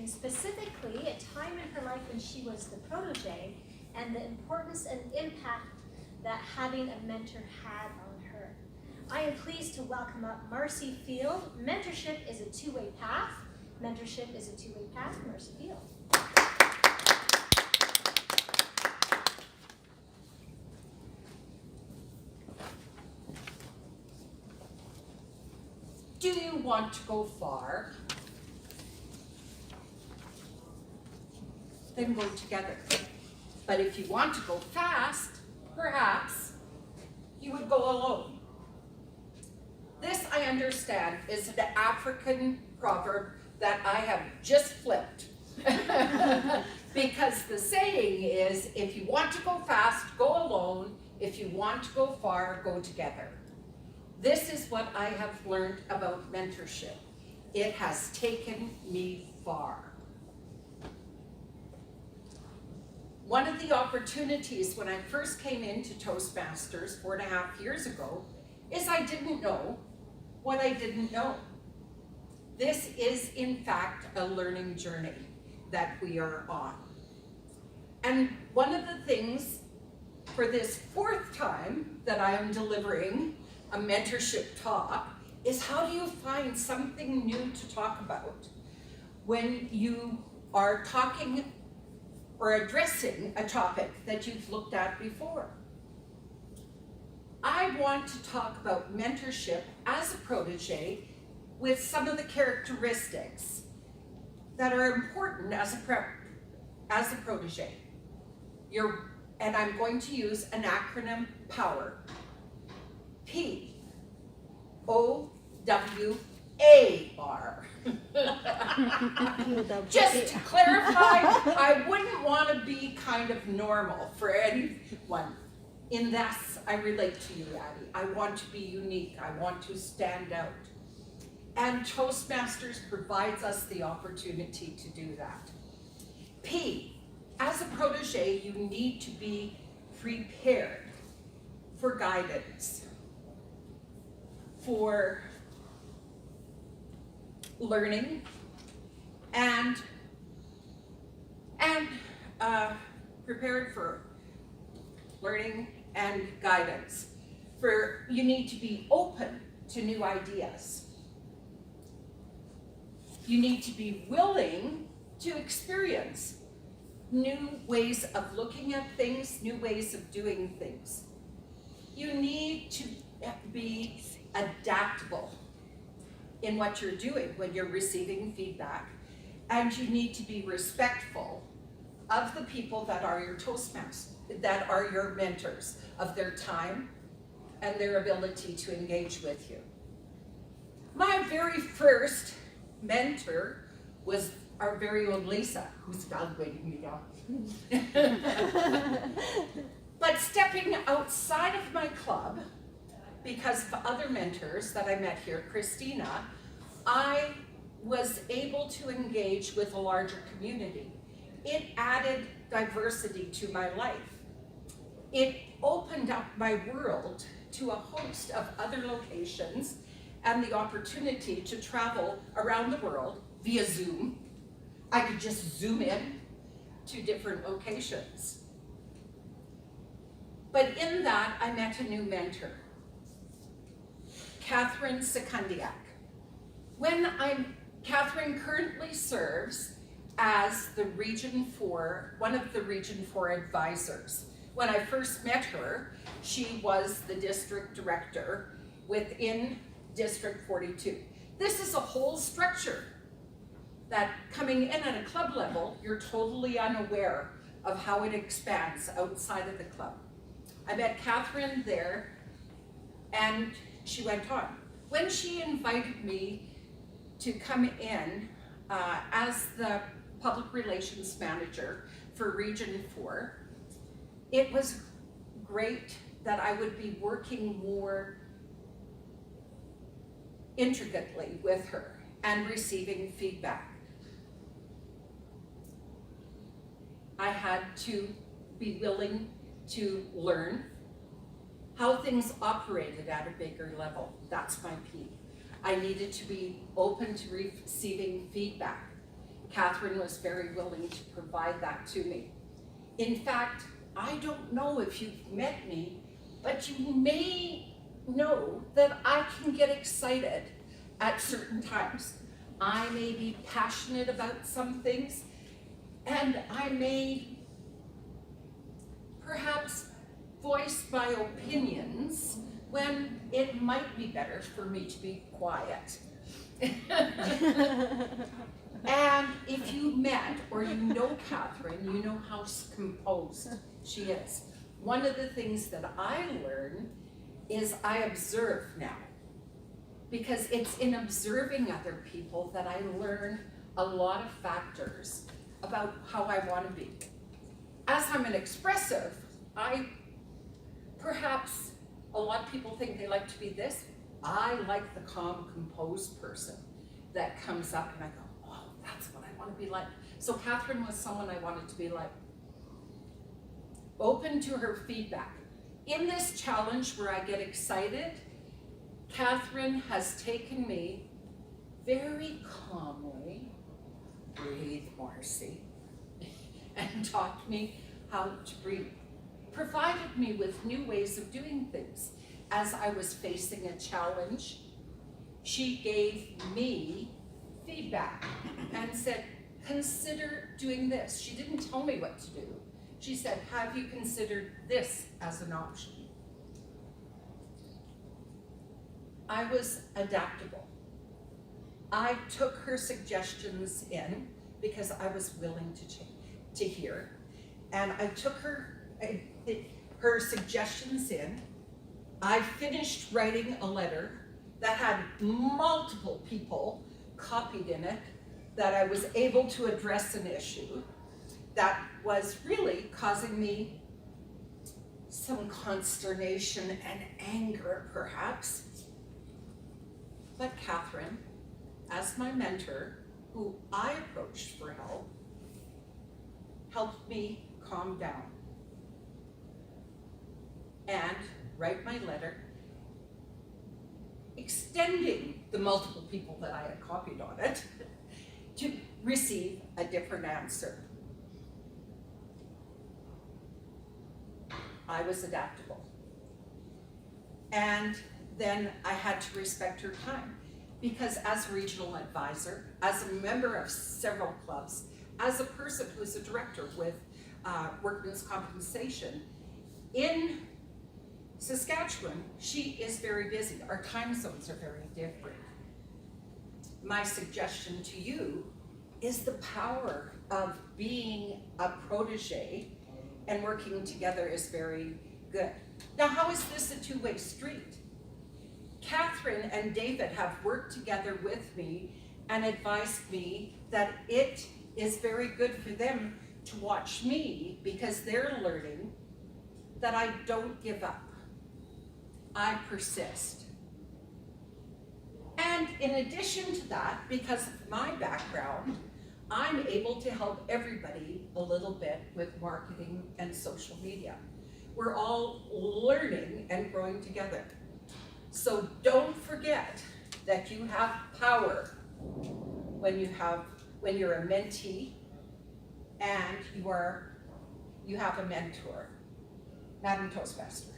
and specifically a time in her life when she was the protege and the importance and impact that having a mentor had on her. I am pleased to welcome up Marcy Field. Mentorship is a two-way path. Mentorship is a two-way path. Marcy Field. Do you want to go far? Then go together. But if you want to go fast, perhaps you would go alone. This, I understand, is an African proverb that I have just flipped. Because the saying is, if you want to go fast, go alone. If you want to go far, go together. This is what I have learned about mentorship. It has taken me far. One of the opportunities when I first came into Toastmasters 4.5 years ago is I didn't know what I didn't know. This is in fact a learning journey that we are on. And one of the things for this 4th time that I am delivering a mentorship talk is how do you find something new to talk about when you are talking or addressing a topic that you've looked at before. I want to talk about mentorship as a protege with some of the characteristics that are important as a protege. And I'm going to use an acronym POWER. P-O-W-A-R. Just to clarify, I wouldn't want to be kind of normal for anyone. In this, I relate to you, Addie. I want to be unique. I want to stand out. And Toastmasters provides us the opportunity to do that. P, as a protege, you need to be prepared for guidance, for learning, and prepared for learning and guidance. You need to be open to new ideas. You need to be willing to experience new ways of looking at things, new ways of doing things. You need to be adaptable in what you're doing when you're receiving feedback, and you need to be respectful of the people that are your Toastmasters, that are your mentors, of their time and their ability to engage with you. My very first mentor was our very own Lisa, who's evaluating me now. But stepping outside of my club, because of other mentors that I met here, Christina, I was able to engage with a larger community. It added diversity to my life. It opened up my world to a host of other locations and the opportunity to travel around the world via Zoom. I could just zoom in to different locations. But in that, I met a new mentor, Catherine Sekundiak. Catherine currently serves as one of the Region 4 advisors. When I first met her, she was the district director within District 42. This is a whole structure that coming in at a club level, you're totally unaware of how it expands outside of the club. I met Catherine there, and she went on. When she invited me to come in as the public relations manager for Region 4, it was great that I would be working more intricately with her and receiving feedback. I had to be willing to learn how things operated at a bigger level. That's my P. I needed to be open to receiving feedback. Catherine was very willing to provide that to me. In fact, I don't know if you've met me, but you may know that I can get excited at certain times. I may be passionate about some things, and I may perhaps voice my opinions when it might be better for me to be quiet. And if you met or you know Catherine, you know how composed she is. One of the things that I learn is I observe now, because it's in observing other people that I learn a lot of factors about how I want to be. As I'm an expressive, perhaps a lot of people think they like to be this. I like the calm, composed person that comes up and I go, oh, that's what I want to be like. So Catherine was someone I wanted to be like. Open to her feedback. In this challenge where I get excited, Catherine has taken me very calmly, breathe, Marcy, and taught me how to breathe. Provided me with new ways of doing things. As I was facing a challenge, she gave me feedback and said, consider doing this. She didn't tell me what to do. She said, have you considered this as an option? I was adaptable. I took her suggestions in because I was willing to hear. And I took her suggestions in. I finished writing a letter that had multiple people copied in it, that I was able to address an issue that was really causing me some consternation and anger, perhaps. But Catherine, as my mentor, who I approached for help, helped me calm down and write my letter, extending the multiple people that I had copied on it to receive a different answer. I was adaptable. And then I had to respect her time, because as a regional advisor, as a member of several clubs, as a person who's a director with workmen's compensation, in Saskatchewan, she is very busy. Our time zones are very different. My suggestion to you is the power of being a protege and working together is very good. Now, how is this a two-way street? Catherine and David have worked together with me and advised me that it is very good for them to watch me, because they're learning that I don't give up. I persist. And in addition to that, because of my background, I'm able to help everybody a little bit with marketing and social media. We're all learning and growing together. So don't forget that you have power when you're a mentee and you have a mentor. Madam Toastmaster.